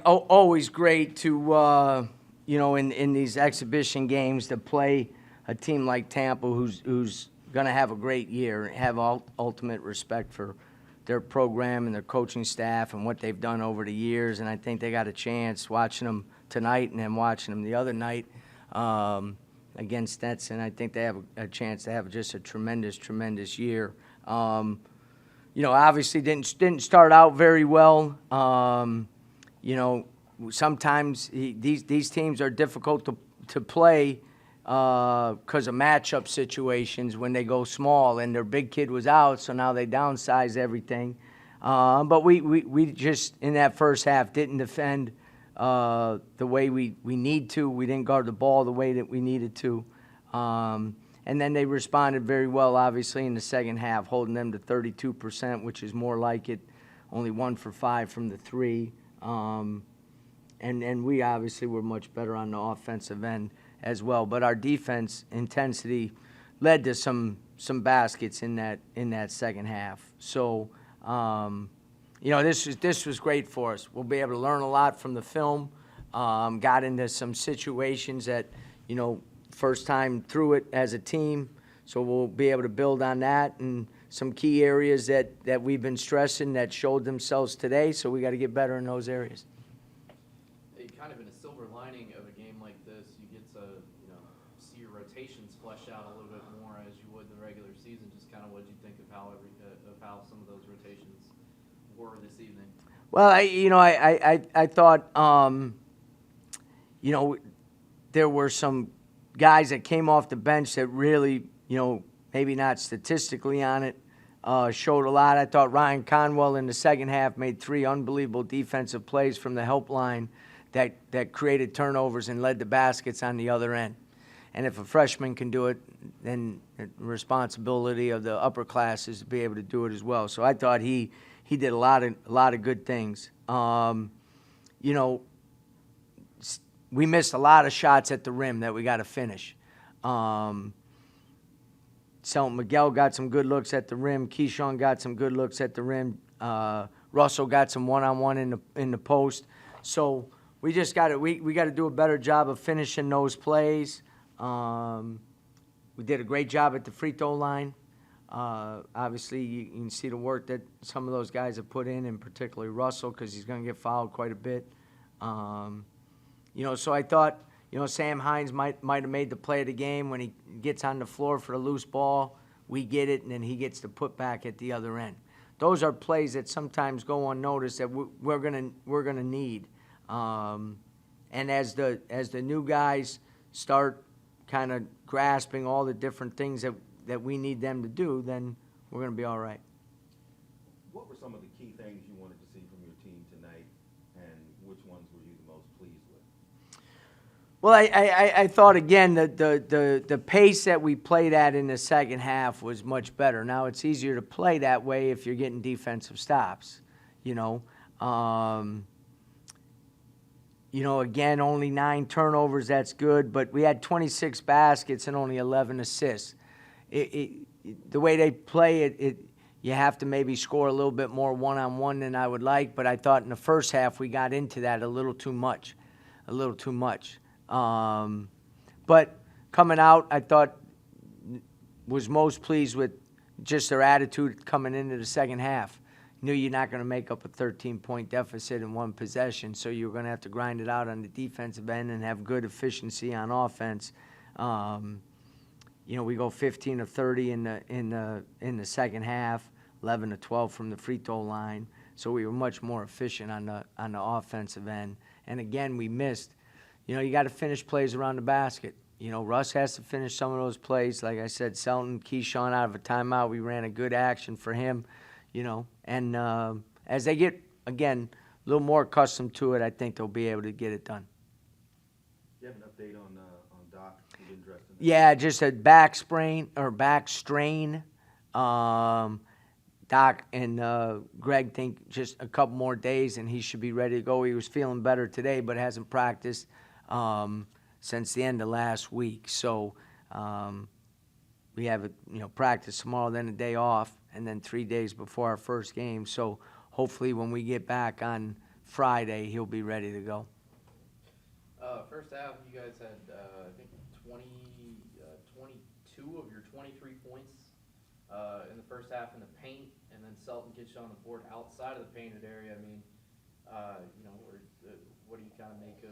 Always great to, in these exhibition games to play a team like Tampa who's going to have a great year, have ultimate respect for their program and their coaching staff and what they've done over the years. And I think they got a chance watching them tonight and then watching them the other night against Stetson. I think they have a chance to have just a tremendous year. Obviously didn't start out very well. Sometimes these teams are difficult to play because of matchup situations when they go small, and their big kid was out, so now they downsize everything. But we just, in that first half, didn't defend the way we need to. We didn't guard the ball the way that we needed to. And then they responded very well, obviously, in the second half, holding them to 32%, which is more like it, only 1 for 5 from the three. And we obviously were much better on the offensive end as well. But our defense intensity led to some baskets in that second half. So, this was great for us. We'll be able to learn a lot from the film. Got into some situations that, first time through it as a team, so we'll be able to build on that, and some key areas that we've been stressing that showed themselves today, so we got to get better in those areas. Kind of in a silver lining of a game like this, you get to see your rotations flesh out a little bit more as you would in the regular season. Just kind of what you think of how some of those rotations were this evening. Well, I thought there were some guys that came off the bench that really, maybe not statistically on it, showed a lot. I thought Ryan Conwell in the second half made 3 unbelievable defensive plays from the help line that created turnovers and led to baskets on the other end. And if a freshman can do it, then the responsibility of the upper class is to be able to do it as well. So I thought he did a lot of good things. We missed a lot of shots at the rim that we got to finish. So Miguel got some good looks at the rim. Keyshawn got some good looks at the rim. Russell got some one-on-one in the post. So we just got to we got to do a better job of finishing those plays. We did a great job at the free throw line. Obviously, you can see the work that some of those guys have put in particularly Russell, because he's going to get fouled quite a bit. So I thought, Sam Hines might have made the play of the game when he gets on the floor for the loose ball. We get it, and then he gets the putback at the other end. Those are plays that sometimes go unnoticed that we're gonna need. And as the new guys start kind of grasping all the different things that we need them to do, then we're gonna be all right. What were some of the key things you wanted to see from your team tonight, and which ones were you the most pleased with? Well, I thought, again, that the pace that we played at in the second half was much better. Now, it's easier to play that way if you're getting defensive stops, Again, only 9 turnovers, that's good, but we had 26 baskets and only 11 assists. The way they play it, you have to maybe score a little bit more one-on-one than I would like, but I thought in the first half we got into that a little too much. But coming out, I thought was most pleased with just their attitude coming into the second half. Knew you're not going to make up a 13-point deficit in one possession, so you're going to have to grind it out on the defensive end and have good efficiency on offense. We go 15 of 30 in the second half, 11 to 12 from the free throw line. So we were much more efficient on the offensive end. And again, we missed. You got to finish plays around the basket. Russ has to finish some of those plays. Like I said, Selton, Keyshawn out of a timeout. We ran a good action for him. And as they get, again, a little more accustomed to it, I think they'll be able to get it done. Do you have an update on Doc? Yeah, just a back strain. Doc and Greg think just a couple more days and he should be ready to go. He was feeling better today, but hasn't practiced since the end of last week. So we have practice tomorrow, then a day off, and then 3 days before our first game. So hopefully when we get back on Friday, he'll be ready to go. First half, you guys had, I think, 22 of your 23 points in the first half in the paint, and then Selton gets you on the board outside of the painted area. I mean, what do you kind of make of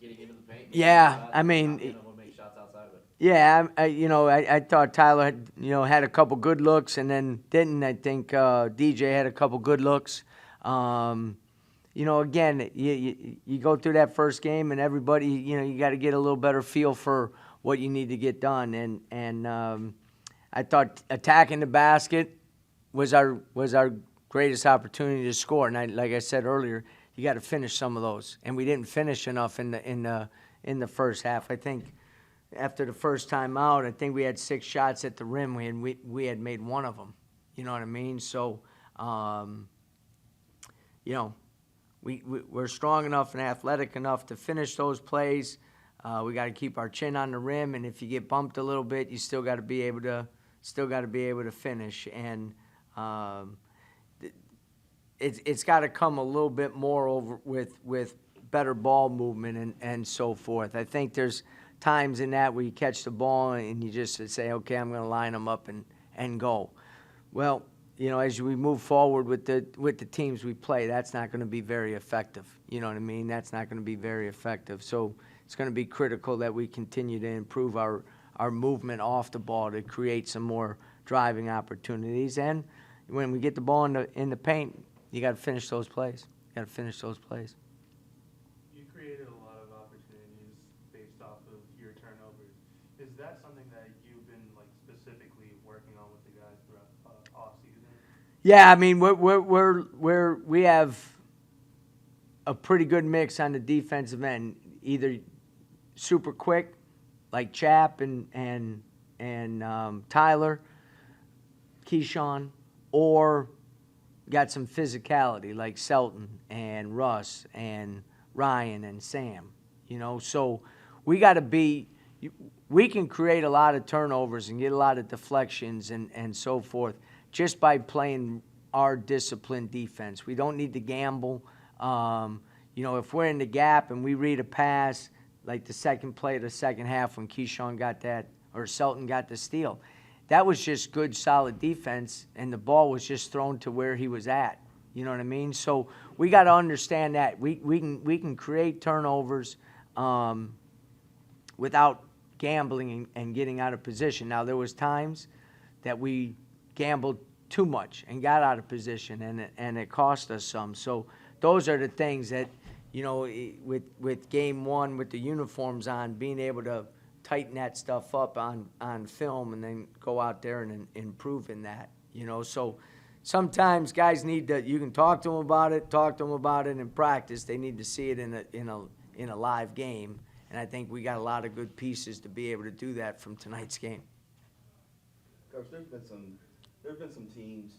getting into the paint? Yeah, I mean, not being able to make shots outside of it. Yeah, I thought Tyler had a couple good looks and then didn't. I think DJ had a couple good looks. Again, you go through that first game and everybody, you got to get a little better feel for what you need to get done. And I thought attacking the basket was our greatest opportunity to score. And like I said earlier, you got to finish some of those, and we didn't finish enough in the first half. I think after the first time out, I think we had 6 shots at the rim. We had made one of them. You know what I mean? So, we're strong enough and athletic enough to finish those plays. We got to keep our chin on the rim, and if you get bumped a little bit, you still got to be able to finish. And it's got to come a little bit more over with better ball movement and so forth. I think there's times in that where you catch the ball and you just say, okay, I'm going to line them up and go. Well, as we move forward with the teams we play, that's not going to be very effective. You know what I mean? That's not going to be very effective. So it's going to be critical that we continue to improve our movement off the ball to create some more driving opportunities. And when we get the ball in the paint, you got to finish those plays. You created a lot of opportunities based off of your turnovers. Is that something that you've been specifically working on with the guys throughout off season? Yeah, I mean we have a pretty good mix on the defensive end. Either super quick, like Chap and Tyler, Keyshawn, or got some physicality like Selton and Russ and Ryan and Sam. So we got to we can create a lot of turnovers and get a lot of deflections and so forth just by playing our disciplined defense. We don't need to gamble. If we're in the gap and we read a pass, like the second play of the second half when Keyshawn got that, or Selton got the steal, that was just good, solid defense, and the ball was just thrown to where he was at. You know what I mean? So we got to understand that we can create turnovers without gambling and getting out of position. Now there was times that we gambled too much and got out of position, and it cost us some. So those are the things that with game one with the uniforms on, being able to tighten that stuff up on film and then go out there and improve in that, So sometimes guys need to, you can talk to them about it in practice. They need to see it in a live game. And I think we got a lot of good pieces to be able to do that from tonight's game. Coach, there's been some teams,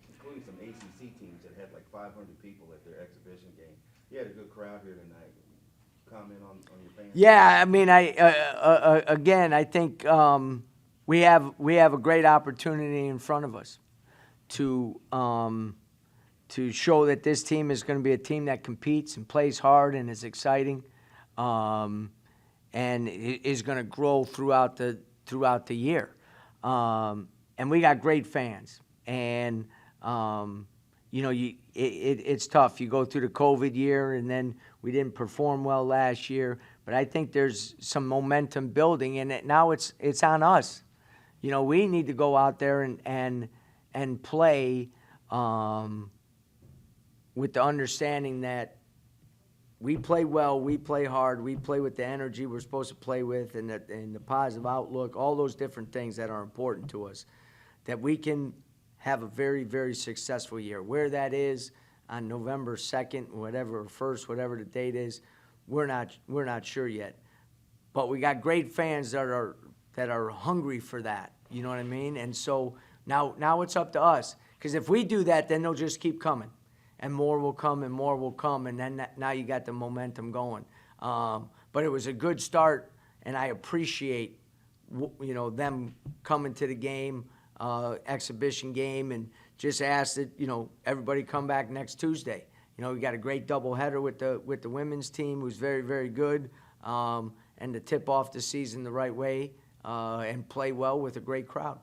including some ACC teams, that had 500 people at their exhibition game. You had a good crowd here tonight. Comment on your fans? Yeah, I mean, I think we have a great opportunity in front of us to show that this team is going to be a team that competes and plays hard and is exciting, and is going to grow throughout the year. And we got great fans, and it's tough. You go through the COVID year, and then we didn't perform well last year. But I think there's some momentum building, and now it's on us. We need to go out there and play with the understanding that we play well, we play hard, we play with the energy we're supposed to play with, and the positive outlook, all those different things that are important to us, that we can have a very, very successful year. Where that is on November 2nd, whatever, 1st, whatever the date is, we're not sure yet. But we got great fans that are hungry for that. You know what I mean? And so now it's up to us. Because if we do that, then they'll just keep coming. And more will come, and more will come, and then now you got the momentum going. But it was a good start, and I appreciate them coming to the game, exhibition game, and just ask that everybody come back next Tuesday we got a great doubleheader with the women's team, who's very, very good, and to tip off the season the right way and play well with a great crowd.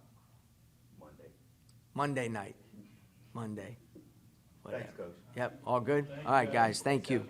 Monday night. Monday. Thanks, Coach. Yep, all good? All right, guys, thank you.